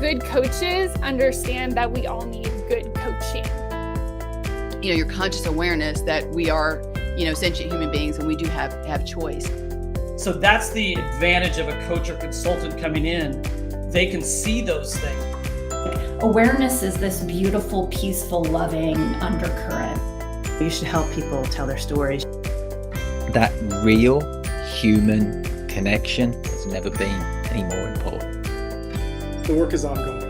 good coaches understand that we all need good coaching. Your conscious awareness that we are, sentient human beings and we do have choice. So that's the advantage of a coach or consultant coming in. They can see those things. Awareness is this beautiful, peaceful, loving undercurrent. You should help people tell their stories. That real human connection has never been any more important. The work is ongoing.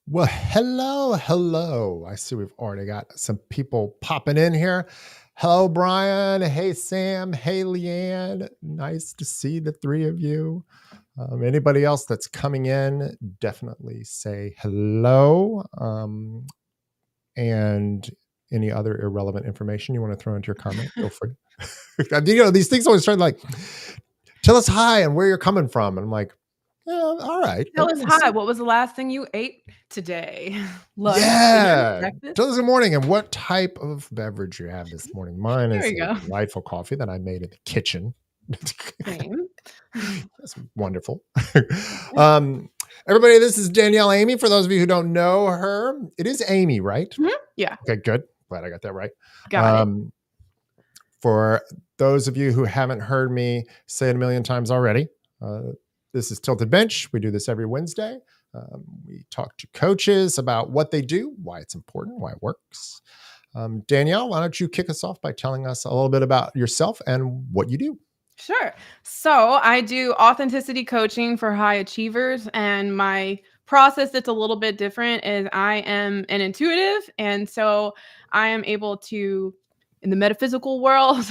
Well, hello. I see we've already got some people popping in here. Hello, Brian. Hey, Sam. Hey, Leanne. Nice to see the three of you. Anybody else that's coming in, definitely say hello. And any other irrelevant information you want to throw into your comment, feel free. These things always start like, tell us hi and where you're coming from. And I'm like, yeah, all right. Tell us hi. What was the last thing you ate today? Lunch, yeah. dinner, breakfast? Tell us good morning and what type of beverage you have this morning. Mine is a delightful coffee that I made in the kitchen. Same. That's wonderful. Everybody, this is Danielle Aime. For those of you who don't know her, it is Amy, right? Mm-hmm. Yeah. Okay, good. Glad I got that right. Got it. For those of you who haven't heard me say it a million times already, this is Tilted Bench. We do this every Wednesday. We talk to coaches about what they do, why it's important, why it works. Danielle, why don't you kick us off by telling us a little bit about yourself and what you do? Sure. So I do authenticity coaching for high achievers, and my process that's a little bit different is I am an intuitive, and so I am able to, in the metaphysical world,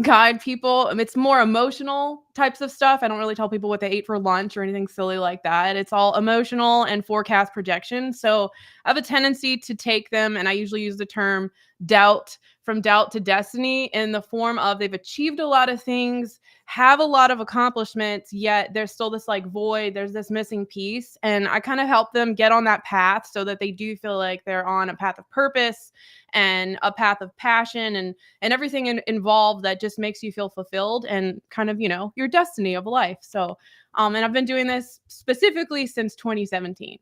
guide people. It's more emotional types of stuff. I don't really tell people what they ate for lunch or anything silly like that. It's all emotional and forecast projection. So I have a tendency to take them, and I usually use the term doubt, from doubt to destiny, in the form of they've achieved a lot of things, have a lot of accomplishments, yet there's still this like void, there's this missing piece. And I kind of help them get on that path so that they do feel like they're on a path of purpose and a path of passion and everything involved that just makes you feel fulfilled and kind of, your destiny of life. So, and I've been doing this specifically since 2017.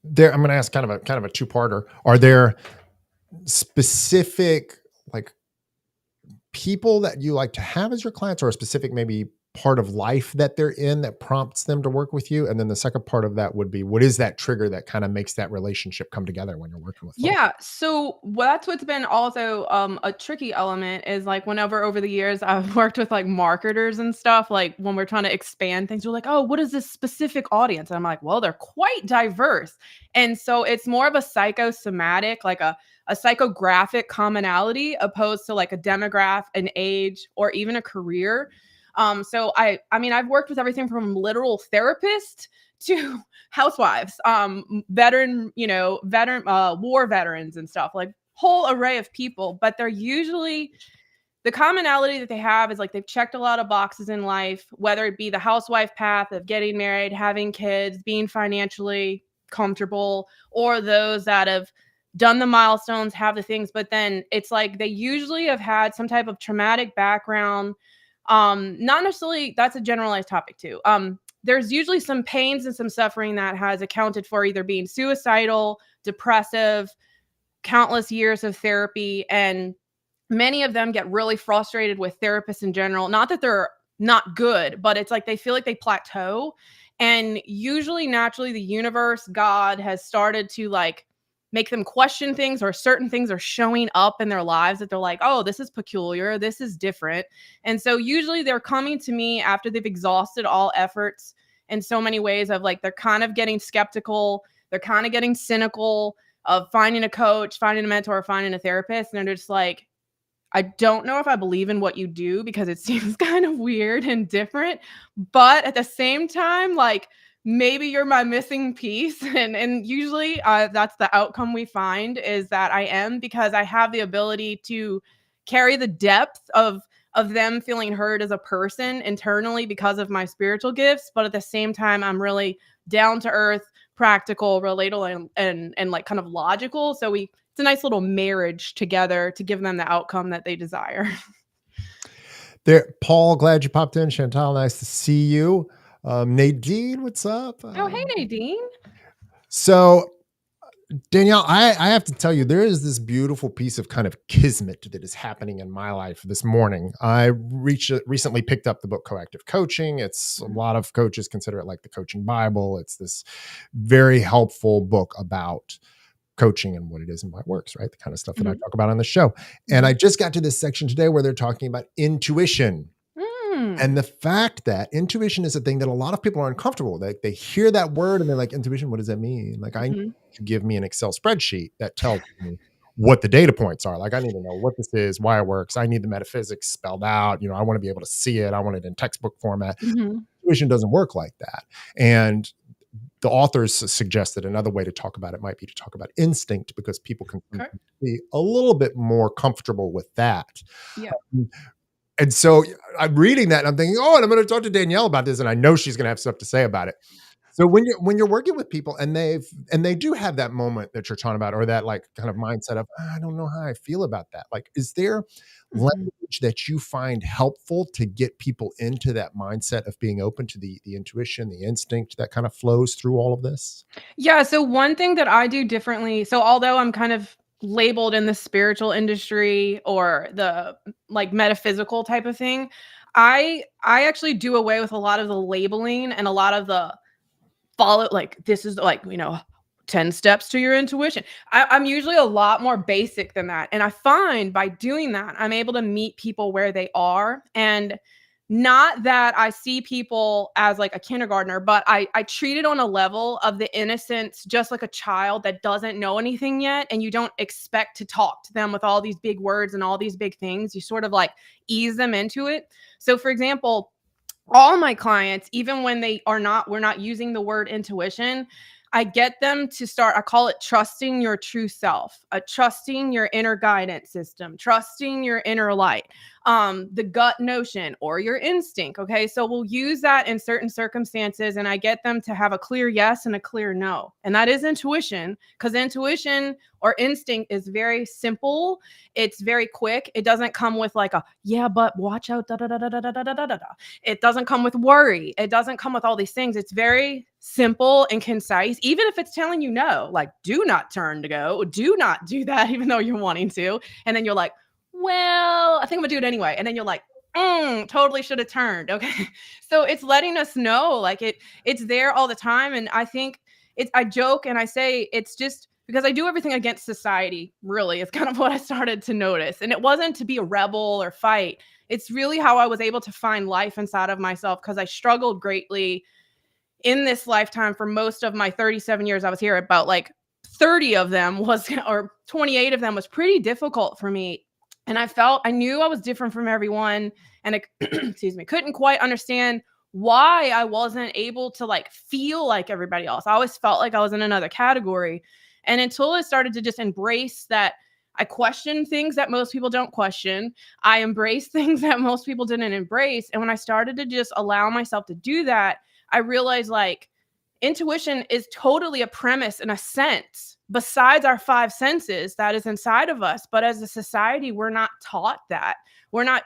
I'm going to ask kind of a two-parter. Are there specific people that you like to have as your clients, or a specific maybe part of life that they're in that prompts them to work with you? And then the second part of that would be, what is that trigger that kind of makes that relationship come together when you're working with folks? Yeah. So that's what's been also a tricky element is whenever over the years I've worked with marketers and stuff, when we're trying to expand things, we're like, oh, what is this specific audience? And I'm like, well, they're quite diverse. And so it's more of a psychosomatic, a psychographic commonality opposed to a demographic, an age, or even a career. So I've worked with everything from literal therapists to housewives, war veterans and stuff, whole array of people, but they're usually, the commonality that they have is they've checked a lot of boxes in life, whether it be the housewife path of getting married, having kids, being financially comfortable, or those that have done the milestones, have the things, but then it's they usually have had some type of traumatic background. Not necessarily, that's a generalized topic too. There's usually some pains and some suffering that has accounted for either being suicidal, depressive, countless years of therapy. And many of them get really frustrated with therapists in general. Not that they're not good, but it's they feel like they plateau. And usually naturally the universe, God, has started to make them question things, or certain things are showing up in their lives that they're like, oh, this is peculiar, this is different. And so usually they're coming to me after they've exhausted all efforts in so many ways of they're kind of getting skeptical, they're kind of getting cynical of finding a coach, finding a mentor, finding a therapist. And they're just I don't know if I believe in what you do because it seems kind of weird and different, but at the same time, like maybe you're my missing piece. And usually that's the outcome we find is that I am, because I have the ability to carry the depth of them feeling heard as a person internally because of my spiritual gifts, but at the same time I'm really down to earth, practical, relatable, and like kind of logical. So it's a nice little marriage together to give them the outcome that they desire. There, Paul, glad you popped in. Chantal, nice to see you. Nadine, what's up? Oh, hey, Nadine. So, Danielle, I have to tell you, there is this beautiful piece of kind of kismet that is happening in my life this morning. I recently picked up the book Coactive Coaching. It's a lot of coaches consider it like the coaching Bible. It's this very helpful book about coaching and what it is and why it works, right? The kind of stuff that I talk about on the show. And I just got to this section today where they're talking about intuition. And the fact that intuition is a thing that a lot of people are uncomfortable with. They hear that word and they're like, intuition, what does that mean? Like, I need to give me an Excel spreadsheet that tells me what the data points are. Like, I need to know what this is, why it works. I need the metaphysics spelled out. You know, I want to be able to see it. I want it in textbook format. Intuition doesn't work like that. And the authors suggested another way to talk about it might be to talk about instinct, because people can be a little bit more comfortable with that. Yeah. And so I'm reading that and I'm thinking, oh, and I'm going to talk to Danielle about this, and I know she's going to have stuff to say about it. So when you're working with people and they do have that moment that you're talking about, or that like kind of mindset of, I don't know how I feel about that. Like, is there language that you find helpful to get people into that mindset of being open to the intuition, the instinct that kind of flows through all of this? Yeah. So one thing that I do differently, so although I'm kind of labeled in the spiritual industry or the like metaphysical type of thing, I actually do away with a lot of the labeling and a lot of the follow, like this is like, 10 steps to your intuition. I'm usually a lot more basic than that. And I find by doing that, I'm able to meet people where they are. And not that I see people as like a kindergartner, but I treat it on a level of the innocence, just like a child that doesn't know anything yet. And you don't expect to talk to them with all these big words and all these big things. You sort of like ease them into it. So for example, all my clients, even when we're not using the word intuition, I get them to start, I call it trusting your true self, trusting your inner guidance system, trusting your inner light, the gut notion or your instinct. Okay. So we'll use that in certain circumstances, and I get them to have a clear yes and a clear no. And that is intuition, because intuition or instinct is very simple. It's very quick. It doesn't come with like a, yeah, but watch out. Da, da, da, da, da, da, da, da, da. It doesn't come with worry. It doesn't come with all these things. It's very simple and concise. Even if it's telling you no, like do not turn to go, do not do that, even though you're wanting to. And then you're like, well, I think I'm gonna do it anyway. And then you're like, totally should have turned. Okay. So it's letting us know, like it's there all the time. And I think I joke and I say it's just because I do everything against society, really. It's kind of what I started to notice. And it wasn't to be a rebel or fight. It's really how I was able to find life inside of myself, because I struggled greatly in this lifetime. For most of my 37 years I was here, about like 30 of them was, or 28 of them was pretty difficult for me. And I knew I was different from everyone. And I, excuse me, couldn't quite understand why I wasn't able to like feel like everybody else. I always felt like I was in another category. And until I started to just embrace that, I question things that most people don't question. I embrace things that most people didn't embrace. And when I started to just allow myself to do that, I realized like intuition is totally a premise in a sense, besides our five senses that is inside of us. But as a society, we're not taught that. We're not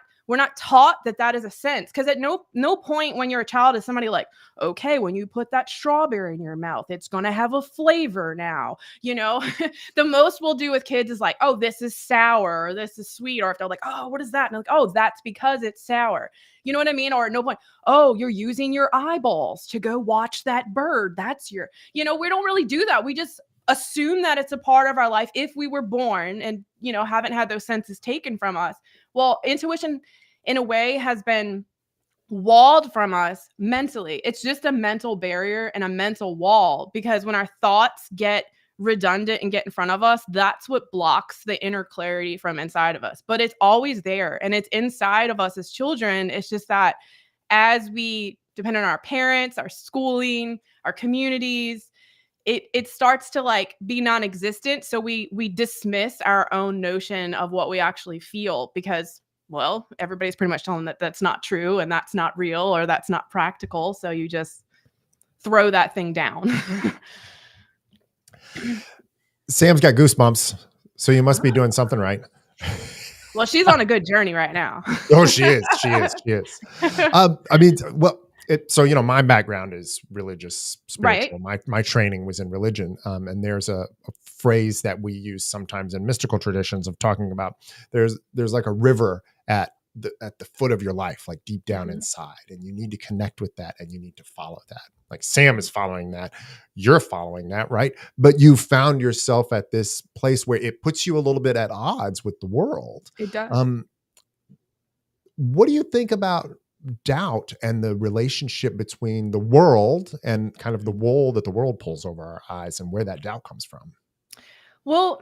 taught that is a sense. Because at no point when you're a child is somebody like, okay, when you put that strawberry in your mouth, it's going to have a flavor now. The most we'll do with kids is like, oh, this is sour, or this is sweet. Or if they're like, oh, what is that? And I'm like, oh, that's because it's sour. You know what I mean? Or at no point, oh, you're using your eyeballs to go watch that bird. That's we don't really do that. We just assume that it's a part of our life if we were born and, haven't had those senses taken from us. Well, intuition in a way has been walled from us mentally. It's just a mental barrier and a mental wall, because when our thoughts get redundant and get in front of us, that's what blocks the inner clarity from inside of us. But it's always there and it's inside of us as children. It's just that as we depend on our parents, our schooling, our communities, it starts to like be non-existent. So we dismiss our own notion of what we actually feel because, well, everybody's pretty much telling that that's not true and that's not real or that's not practical. So you just throw that thing down. Sam's got goosebumps, so you must be doing something right. Well, she's on a good journey right now. Oh, she is. She is. She is. I mean, well, so my background is religious, spiritual. My training was in religion, and there's a phrase that we use sometimes in mystical traditions of talking about there's like a river at the foot of your life, like deep down inside, and you need to connect with that, and you need to follow that. Like Sam is following that, you're following that, right? But you found yourself at this place where it puts you a little bit at odds with the world. It does. What do you think about doubt and the relationship between the world and kind of the wool that the world pulls over our eyes and where that doubt comes from? Well,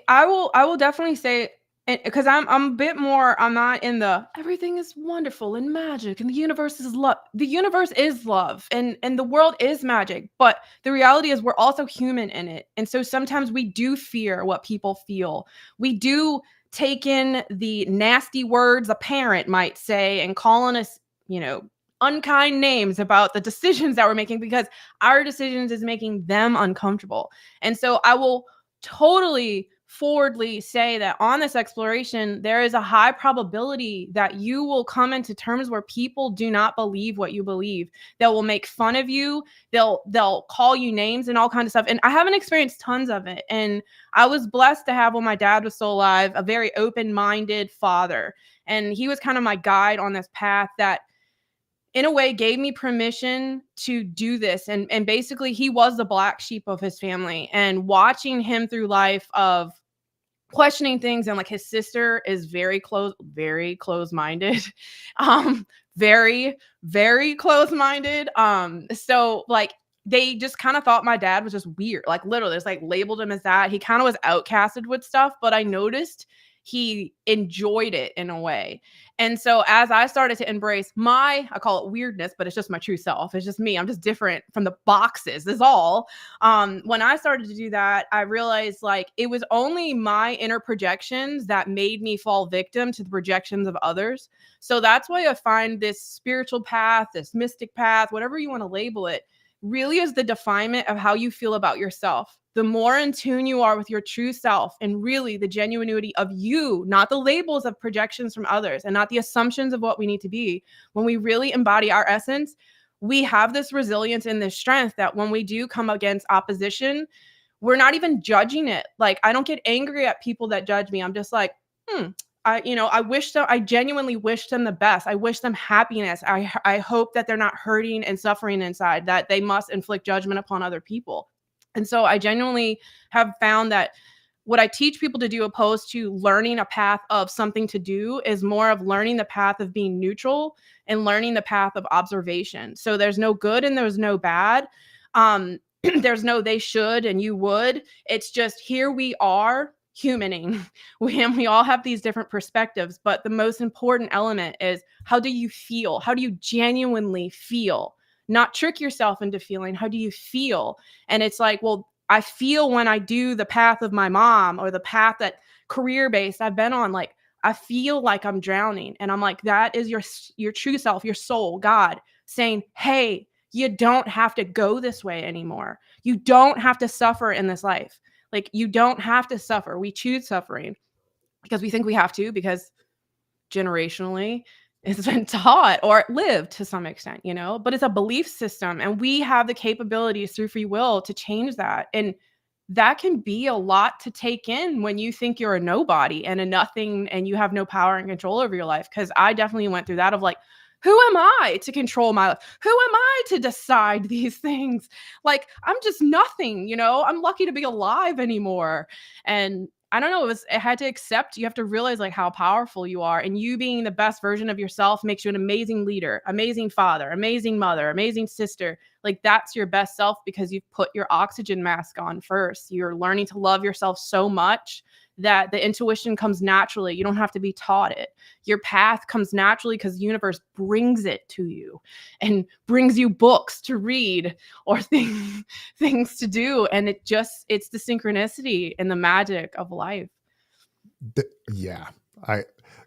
I will definitely say, because I'm a bit more, I'm not in the everything is wonderful and magic and the universe is love. The universe is love and the world is magic, but the reality is we're also human in it. And so sometimes we do fear what people feel. We do take in the nasty words a parent might say and calling us, unkind names about the decisions that we're making because our decisions is making them uncomfortable. And so I will totally forwardly say that on this exploration, there is a high probability that you will come into terms where people do not believe what you believe. They will make fun of you. They'll call you names and all kinds of stuff. And I haven't experienced tons of it. And I was blessed to have, when my dad was still alive, a very open-minded father. And he was kind of my guide on this path that in a way gave me permission to do this. And basically he was the black sheep of his family, and watching him through life of questioning things. And like his sister is very close-minded, very, very close-minded. So like they just kind of thought my dad was just weird. Like literally it's like labeled him as that. He kind of was outcasted with stuff, but I noticed he enjoyed it in a way. And so as I started to embrace I call it weirdness, but it's just my true self. It's just me. I'm just different from the boxes is all. When I started to do that, I realized like it was only my inner projections that made me fall victim to the projections of others. So that's why I find this spiritual path, this mystic path, whatever you want to label it, really is the definement of how you feel about yourself. The more in tune you are with your true self and really the genuinity of you, not the labels of projections from others and not the assumptions of what we need to be. When we really embody our essence, we have this resilience and this strength that when we do come against opposition, we're not even judging it. Like I don't get angry at people that judge me. I'm just like, I genuinely wish them the best. I wish them happiness. I hope that they're not hurting and suffering inside, that they must inflict judgment upon other people. And so I genuinely have found that what I teach people to do, opposed to learning a path of something to do, is more of learning the path of being neutral and learning the path of observation. So there's no good and there's no bad. There's no they should and you would. It's just here we are humaning. We all have these different perspectives, but the most important element is, how do you feel? How do you genuinely feel? Not trick yourself into feeling. How do you feel? And it's like, well, I feel when I do the path of my mom or the path that career-based I've been on, like I feel like I'm drowning. And I'm like, that is your true self, your soul, God saying, hey, you don't have to go this way anymore. You don't have to suffer in this life. Like you don't have to suffer. We choose suffering because we think we have to, because generationally it's been taught or lived to some extent, but it's a belief system, and we have the capabilities through free will to change that. And that can be a lot to take in when you think you're a nobody and a nothing and you have no power and control over your life. Because I definitely went through that of like, who am I to control my life? Who am I to decide these things? Like, I'm just nothing, I'm lucky to be alive anymore. And I don't know, it had to accept, you have to realize like how powerful you are, and you being the best version of yourself makes you an amazing leader, amazing father, amazing mother, amazing sister. Like that's your best self because you've put your oxygen mask on first. You're learning to love yourself so much that the intuition comes naturally. You don't have to be taught it. Your path comes naturally because the universe brings it to you and brings you books to read or things to do. And it's the synchronicity and the magic of life. Yeah.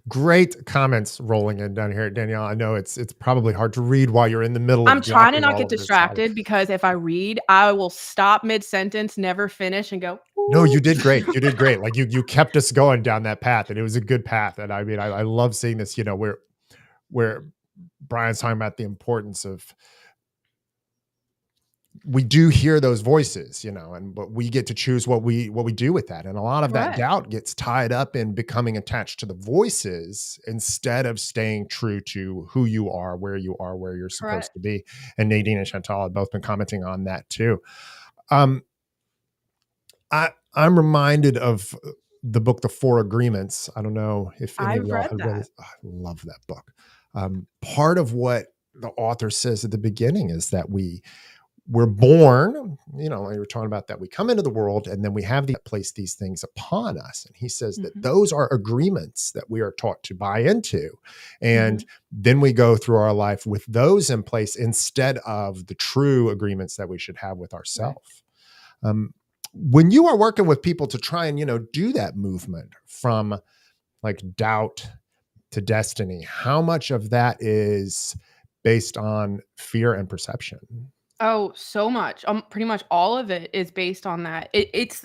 Great comments rolling in down here, Danielle. I know it's probably hard to read while you're in the middle of I'm trying to dropping not all get of this distracted because if I read, I will stop mid-sentence, never finish, and go, No, you "Ooh." did great. You did great. Like you kept us going down that path, and it was a good path. And I mean, I love seeing this, where Brian's talking about the importance of, we do hear those voices, but we get to choose what we do with that. And a lot of that Correct. doubt gets tied up in becoming attached to the voices instead of staying true to who you are, where you're supposed Correct. to be. And Nadine and Chantal have both been commenting on that too. I'm reminded of the book, The Four Agreements. I don't know if any of I've y'all read have read that. it. Oh, I love that book. Part of what the author says at the beginning is that we're born, we were talking about that. We come into the world and then we have place these things upon us. And he says that those are agreements that we are taught to buy into. And then we go through our life with those in place instead of the true agreements that we should have with ourselves. When you are working with people to try and, do that movement from like doubt to destiny, how much of that is based on fear and perception? Oh, so much. Pretty much all of it is based on that.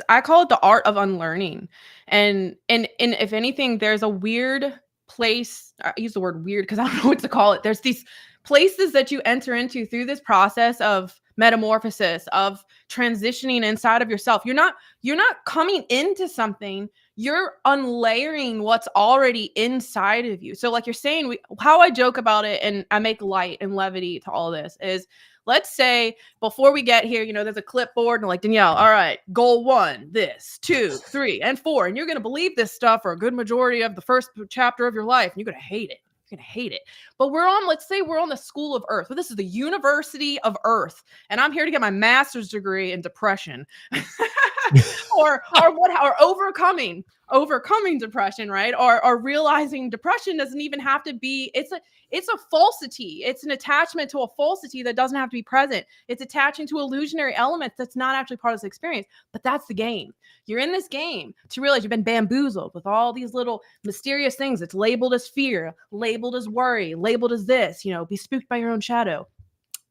I call it the art of unlearning. And if anything, there's a weird place. I use the word weird because I don't know what to call it. There's these places that you enter into through this process of metamorphosis, of transitioning inside of yourself. You're not coming into something, you're unlayering what's already inside of you. So like you're saying, how I joke about it and I make light and levity to all this is, let's say before we get here, there's a clipboard and like, Danielle, all right, goal 1, this, 2, 3, and 4. And you're going to believe this stuff for a good majority of the first chapter of your life. And you're going to hate it. You're going to hate it. But let's say we're on the School of Earth. Well, this is the University of Earth. And I'm here to get my master's degree in depression or overcoming depression, right? Or realizing depression doesn't even have to be, it's a falsity. It's an attachment to a falsity that doesn't have to be present. It's attaching to illusionary elements that's not actually part of this experience. But that's the game. You're in this game to realize you've been bamboozled with all these little mysterious things that's labeled as fear, labeled as worry, labeled as this, be spooked by your own shadow.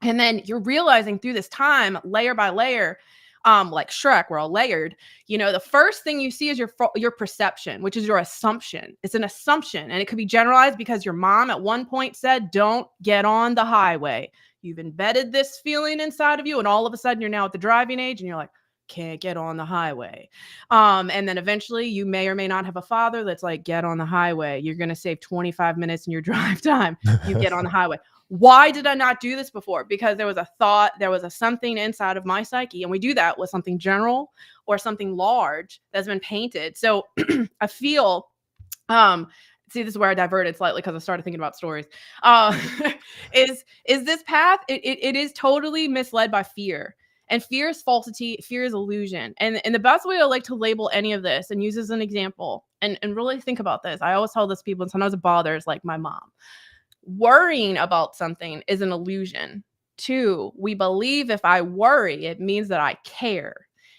And then you're realizing through this time, layer by layer, like Shrek, we're all layered. The first thing you see is your perception, which is your assumption. It's an assumption, and it could be generalized because your mom at one point said, "Don't get on the highway." You've embedded this feeling inside of you, and all of a sudden you're now at the driving age, and you're like, "Can't get on the highway." And then eventually you may or may not have a father that's like, "Get on the highway. You're going to save 25 minutes in your drive time. You get on the highway." Why did I not do this before? Because there was a thought, there was something inside of my psyche. And we do that with something general or something large that's been painted. So I feel, see, this is where I diverted slightly because I started thinking about stories. Is this path, it is totally misled by fear. And fear is falsity, fear is illusion. And the best way I like to label any of this and use as an example, and really think about this. I always tell this to people, and sometimes it bothers like my mom. Worrying about something is an illusion. 2, we believe if I worry, it means that I care.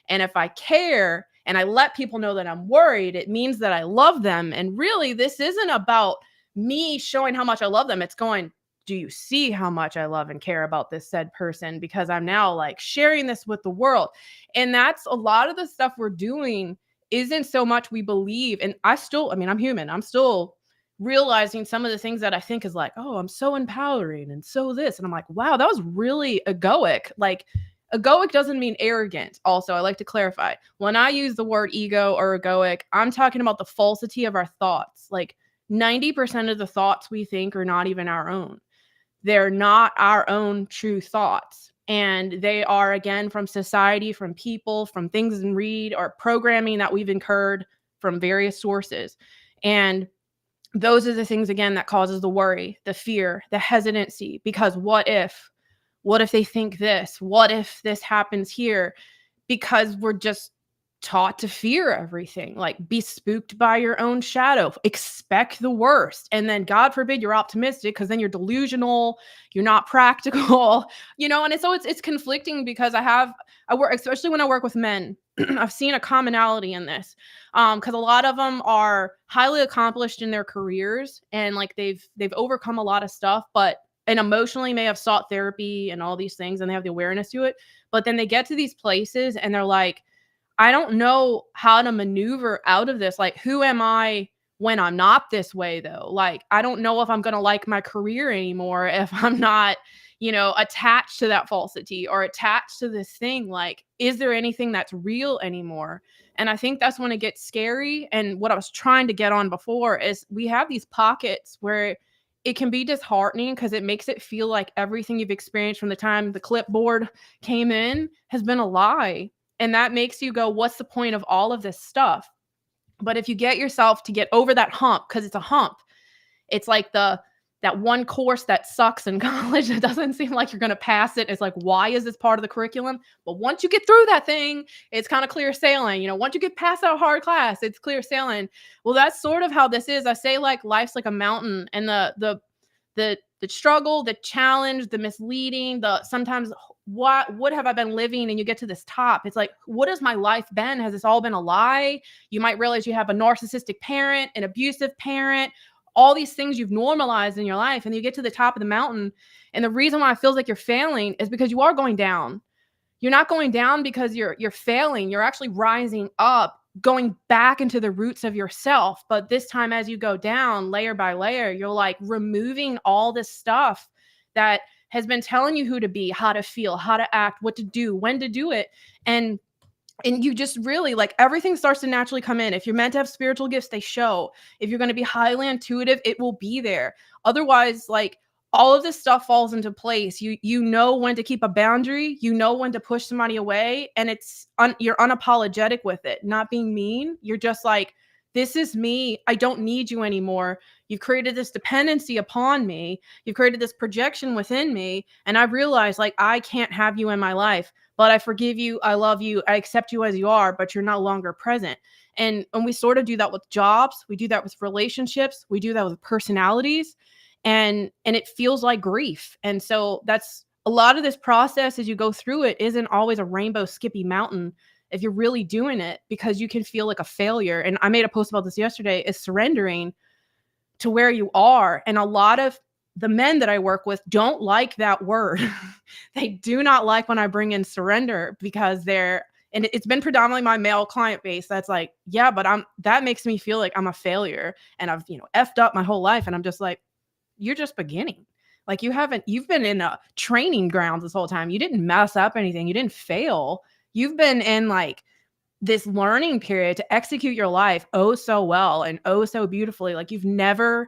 And if I care and I let people know that I'm worried, it means that I love them. And really, this isn't about me showing how much I love them. It's going, do you see how much I love and care about this said person? Because I'm now like sharing this with the world. And that's a lot of the stuff we're doing isn't so much we believe. And I'm human. I'm still realizing some of the things that I think is like, oh, I'm so empowering and so this. And I'm like, wow, that was really egoic. Like, egoic doesn't mean arrogant. Also, I like to clarify. When I use the word ego or egoic, I'm talking about the falsity of our thoughts. Like 90% of the thoughts we think are not even our own. They're not our own true thoughts. And they are, again, from society, from people, from things and read or programming that we've incurred from various sources. And those are the things, again, that causes the worry, the fear, the hesitancy, because what if what if they think this? What if this happens here? Because we're just taught to fear everything, like be spooked by your own shadow, expect the worst. And then God forbid you're optimistic, because then you're delusional, you're not practical, and it's conflicting, because I work, especially when I work with men, I've seen a commonality in this. Because a lot of them are highly accomplished in their careers, and like they've overcome a lot of stuff, and emotionally may have sought therapy and all these things, and they have the awareness to it. But then they get to these places and they're like, I don't know how to maneuver out of this. Like, who am I when I'm not this way, though? Like, I don't know if I'm going to like my career anymore if I'm not, attached to that falsity or attached to this thing. Like, is there anything that's real anymore? And I think that's when it gets scary. And what I was trying to get on before is we have these pockets where it can be disheartening, because it makes it feel like everything you've experienced from the time the clipboard came in has been a lie. And that makes you go, what's the point of all of this stuff? But if you get yourself to get over that hump, because it's a hump, it's like that one course that sucks in college. It doesn't seem like you're going to pass it. It's like, why is this part of the curriculum? But once you get through that thing, it's kind of clear sailing. Once you get past that hard class, it's clear sailing. Well, that's sort of how this is. I say, like, life's like a mountain, and the struggle, the challenge, the misleading, the sometimes what have I been living? And you get to this top. It's like, what has my life been? Has this all been a lie? You might realize you have a narcissistic parent, an abusive parent, all these things you've normalized in your life. And you get to the top of the mountain. And the reason why it feels like you're failing is because you are going down. You're not going down because you're failing. You're actually rising up, going back into the roots of yourself. But this time, as you go down layer by layer, you're like removing all this stuff that has been telling you who to be, how to feel, how to act, what to do, when to do it. And you just really, like, everything starts to naturally come in. If you're meant to have spiritual gifts, they show. If you're going to be highly intuitive, it will be there. Otherwise, like, all of this stuff falls into place. You know when to keep a boundary, you know when to push somebody away, and you're unapologetic with it, not being mean. You're just like, this is me. I don't need you anymore. You've created this dependency upon me. You've created this projection within me. And I've realized, like, I can't have you in my life, but I forgive you. I love you. I accept you as you are, but you're no longer present. And we sort of do that with jobs. We do that with relationships. We do that with personalities. And it feels like grief. And so that's a lot of this process as you go through it isn't always a rainbow skippy mountain if you're really doing it, because you can feel like a failure. And I made a post about this yesterday, is surrendering to where you are. And a lot of the men that I work with don't like that word. They do not like when I bring in surrender, because and it's been predominantly my male client base that's like, yeah, but that makes me feel like I'm a failure and I've, effed up my whole life. And I'm just like, you're just beginning. Like, you've been in a training grounds this whole time. You didn't mess up anything. You didn't fail. You've been in like this learning period to execute your life oh so well and oh so beautifully. Like, you never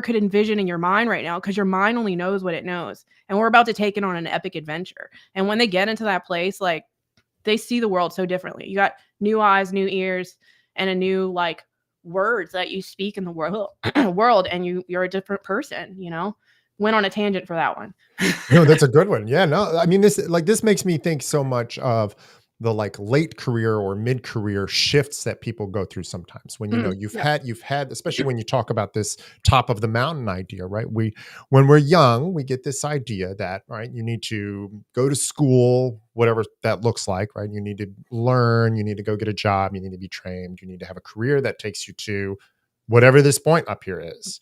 could envision in your mind right now, because your mind only knows what it knows. And we're about to take it on an epic adventure. And when they get into that place, like, they see the world so differently. You got new eyes, new ears, and a new, like, words that you speak in the world, and you're a different person. Went on a tangent for that one. No, that's a good one. Yeah, no, I mean, this makes me think so much of the, like, late career or mid career shifts that people go through sometimes when, you've had, especially when you talk about this top of the mountain idea, right? When we're young, we get this idea that, right, you need to go to school, whatever that looks like, right? You need to learn, you need to go get a job, you need to be trained, you need to have a career that takes you to whatever this point up here is.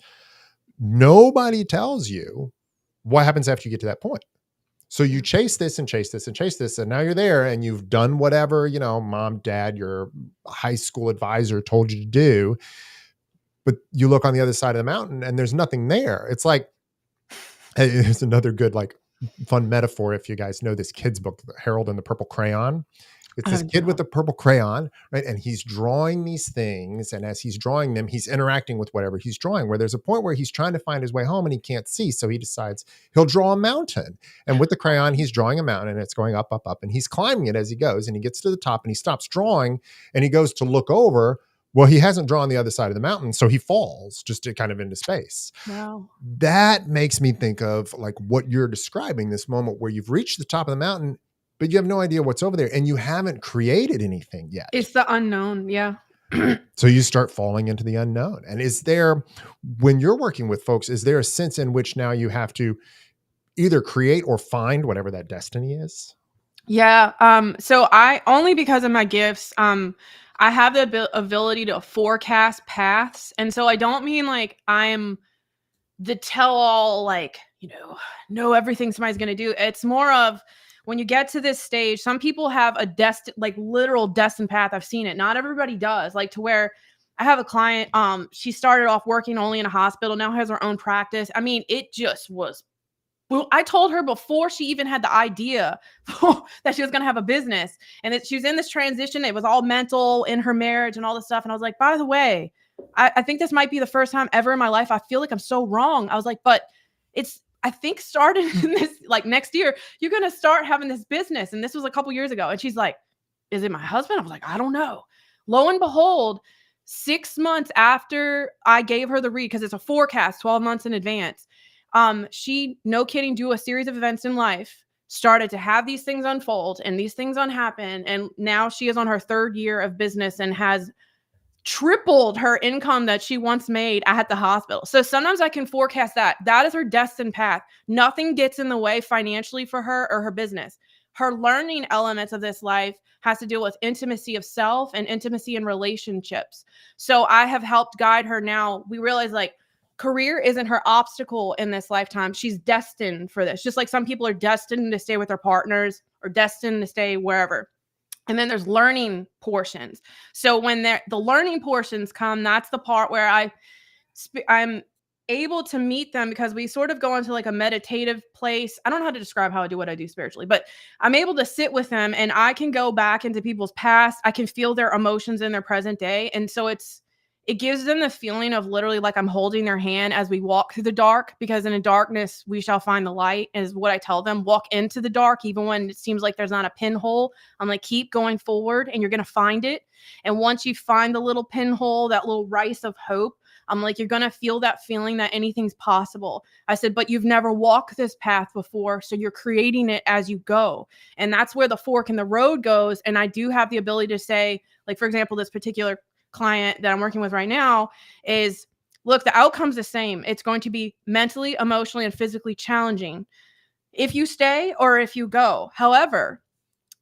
Nobody tells you what happens after you get to that point. So you chase this and chase this and chase this, and now you're there and you've done whatever, mom, dad, your high school advisor told you to do. But you look on the other side of the mountain and there's nothing there. It's like, it's another good, like, fun metaphor. If you guys know this kid's book, Harold and the Purple Crayon. It's this kid with a purple crayon, right? And he's drawing these things. And as he's drawing them, he's interacting with whatever he's drawing, where there's a point where he's trying to find his way home and he can't see. So he decides he'll draw a mountain. And with the crayon, he's drawing a mountain, and it's going up, up, up. And he's climbing it as he goes. And he gets to the top and he stops drawing and he goes to look over. Well, he hasn't drawn the other side of the mountain, so he falls just kind of into space. Wow. That makes me think of like what you're describing, this moment where you've reached the top of the mountain, but you have no idea what's over there and you haven't created anything yet. It's the unknown. Yeah. So you start falling into the unknown. And is there, when you're working with folks, is there a sense in which now you have to either create or find whatever that destiny is? Yeah. So I only because of my gifts, I have the ability to forecast paths. And so I don't mean like I'm the tell all, like, know everything somebody's going to do. It's more of when you get to this stage, some people have a like literal destined path. I've seen it. Not everybody does, like to where I have a client. She started off working only in a hospital, now has her own practice. I mean, it just was. Well, I told her before she even had the idea that she was going to have a business and that she was in this transition. It was all mental in her marriage and all this stuff. And I was like, by the way, I think this might be the first time ever in my life I feel like I'm so wrong. I was like, but I think starting in this, like next year, you're going to start having this business. And this was a couple years ago. And she's like, is it my husband? I was like, I don't know. Lo and behold, 6 months after I gave her the read, because it's a forecast 12 months in advance, she, no kidding, do a series of events in life, started to have these things unfold and these things unhappen. And now she is on her 3rd year of business and has tripled her income that she once made at the hospital. So sometimes I can forecast that. That is her destined path. Nothing gets in the way financially for her or her business. Her learning elements of this life has to deal with intimacy of self and intimacy in relationships. So I have helped guide her now. We realize like career isn't her obstacle in this lifetime. She's destined for this. Just like some people are destined to stay with their partners or destined to stay wherever. And then there's learning portions. So when the learning portions come, that's the part where I'm able to meet them, because we sort of go into like a meditative place. I don't know how to describe how I do what I do spiritually, but I'm able to sit with them and I can go back into people's past. I can feel their emotions in their present day. And so it gives them the feeling of literally like I'm holding their hand as we walk through the dark, because in the darkness, we shall find the light, is what I tell them. Walk into the dark, even when it seems like there's not a pinhole. I'm like, keep going forward and you're going to find it. And once you find the little pinhole, that little rice of hope, I'm like, you're going to feel that feeling that anything's possible. I said, but you've never walked this path before, so you're creating it as you go. And that's where the fork in the road goes. And I do have the ability to say, like, for example, this particular client that I'm working with right now is, look, the outcome's the same. It's going to be mentally, emotionally, and physically challenging if you stay or if you go. However,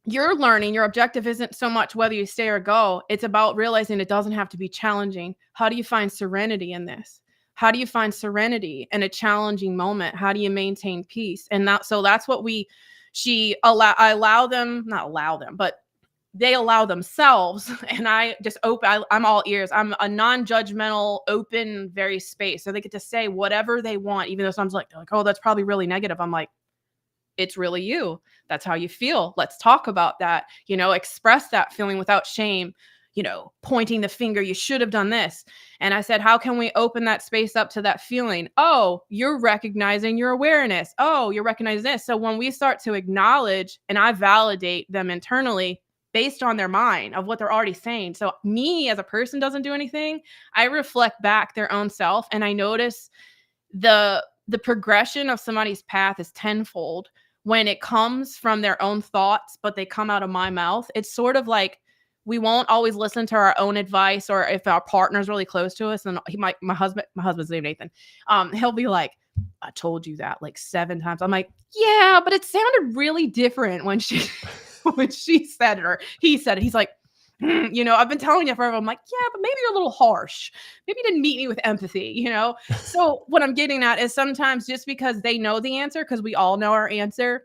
your learning, your objective isn't so much whether you stay or go. It's about realizing it doesn't have to be challenging. How do you find serenity in this? How do you find serenity in a challenging moment? How do you maintain peace? And that's what I allow them, not allow them, but they allow themselves, and I just I'm all ears. I'm a non-judgmental, open, very space. So they get to say whatever they want, even though sometimes they're like, oh, that's probably really negative. I'm like, it's really you. That's how you feel. Let's talk about that. Express that feeling without shame, pointing the finger. You should have done this. And I said, how can we open that space up to that feeling? Oh, you're recognizing your awareness. Oh, you're recognizing this. So when we start to acknowledge, and I validate them internally, based on their mind of what they're already saying. So me as a person doesn't do anything. I reflect back their own self, and I notice the progression of somebody's path is tenfold when it comes from their own thoughts, but they come out of my mouth. It's sort of like we won't always listen to our own advice, or if our partner's really close to us, and my husband's named Nathan, he'll be like, I told you that like 7 times. I'm like, yeah, but it sounded really different when she said it or he said it. He's like, I've been telling you forever. I'm like, yeah, but maybe you're a little harsh. Maybe you didn't meet me with empathy, So what I'm getting at is sometimes just because they know the answer, because we all know our answer,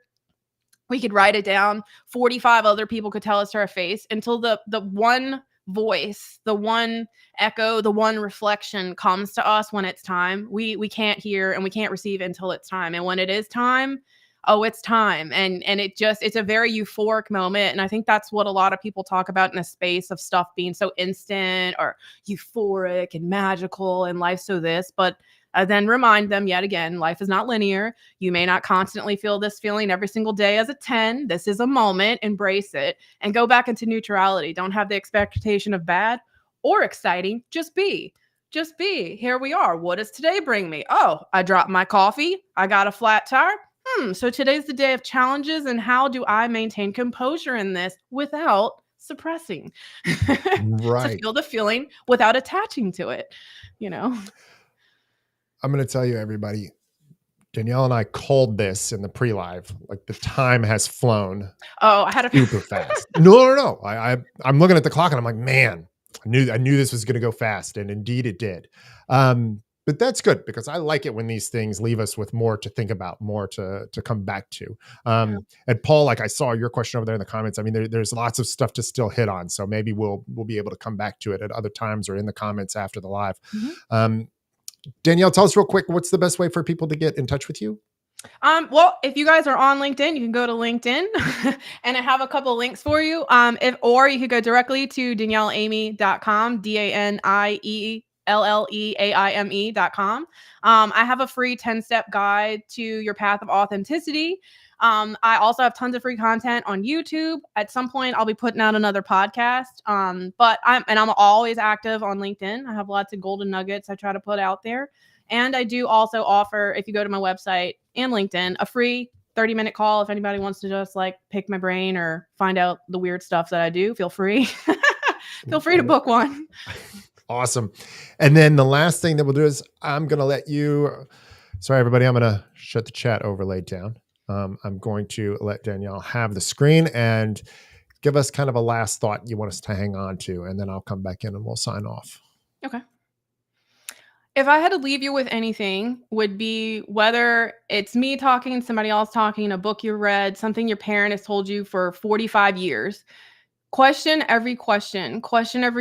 we could write it down. 45 other people could tell us to our face until the one voice, the one echo, the one reflection comes to us when it's time. We can't hear and we can't receive until it's time. And when it is time, oh, it's time. And it's a very euphoric moment. And I think that's what a lot of people talk about in a space of stuff being so instant or euphoric and magical and life so this. But I then remind them yet again, life is not linear. You may not constantly feel this feeling every single day as a 10. This is a moment. Embrace it and go back into neutrality. Don't have the expectation of bad or exciting. Just be. Just be. Here we are. What does today bring me? Oh, I dropped my coffee. I got a flat tire. So today's the day of challenges, and how do I maintain composure in this without suppressing? Right. To feel the feeling without attaching to it, you know? I'm going to tell you, everybody, Danielle and I called this in the pre-live. Like, the time has flown Oh, I had a super fast. No. I'm looking at the clock and I'm like, man, I knew this was going to go fast, and indeed it did. But that's good, because I like it when these things leave us with more to think about, more to come back to. And Paul, like, I saw your question over there in the comments. I mean, there's lots of stuff to still hit on, so maybe we'll be able to come back to it at other times or in the comments after the live. Danielle, tell us real quick, what's the best way for people to get in touch with you? Well, if you guys are on LinkedIn, you can go to LinkedIn and I have a couple links for you. Or you could go directly to DanielleAime.com, DanielleAime.com. I have a free 10-step guide to your path of authenticity. I also have tons of free content on YouTube. At some point, I'll be putting out another podcast. But I'm always active on LinkedIn. I have lots of golden nuggets I try to put out there. And I do also offer, if you go to my website and LinkedIn, a free 30-minute call. If anybody wants to just like pick my brain or find out the weird stuff that I do, feel free. Feel free to book one. Awesome. And then the last thing that we'll do is I'm going to let you, sorry, everybody, I'm going to shut the chat overlay down. I'm going to let Danielle have the screen and give us kind of a last thought you want us to hang on to, and then I'll come back in and we'll sign off. Okay. If I had to leave you with anything, would be whether it's me talking, somebody else talking, a book you read, something your parent has told you for 45 years. Question every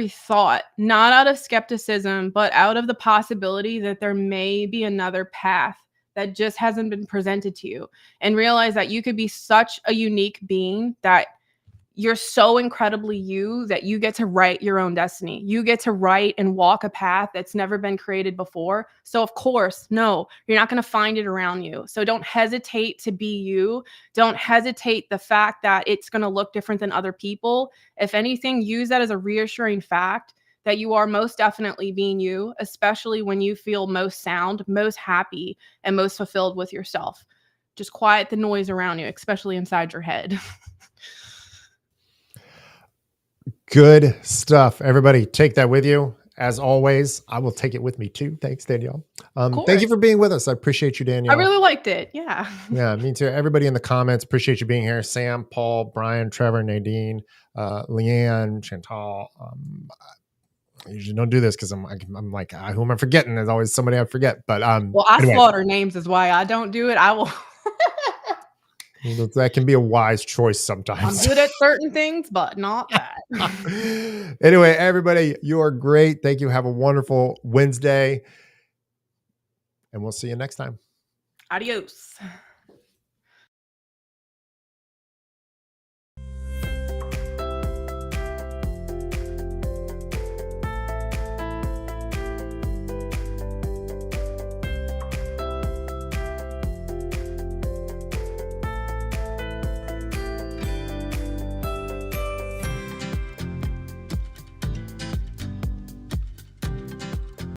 thought, not out of skepticism, but out of the possibility that there may be another path that just hasn't been presented to you, and realize that you could be such a unique being, that you're so incredibly you, that you get to write your own destiny. You get to write and walk a path that's never been created before. So of course, no, you're not going to find it around you. So don't hesitate to be you. Don't hesitate the fact that it's going to look different than other people. If anything, use that as a reassuring fact that you are most definitely being you, especially when you feel most sound, most happy, and most fulfilled with yourself. Just quiet the noise around you, especially inside your head. Good stuff. Everybody, take that with you. As always, I will take it with me too. Thanks, Danielle. Thank you for being with us. I appreciate you, Danielle. I really liked it. Yeah. Yeah, me too. Everybody in the comments, appreciate you being here. Sam, Paul, Brian, Trevor, Nadine, Leanne, Chantal. I usually don't do this because I'm like, who am I forgetting? There's always somebody I forget. But well, I anyway. Slaughter names is why I don't do it. I will. That can be a wise choice sometimes. I'm good at certain things, but not that. Anyway, everybody, you are great. Thank you. Have a wonderful Wednesday. And we'll see you next time. Adios.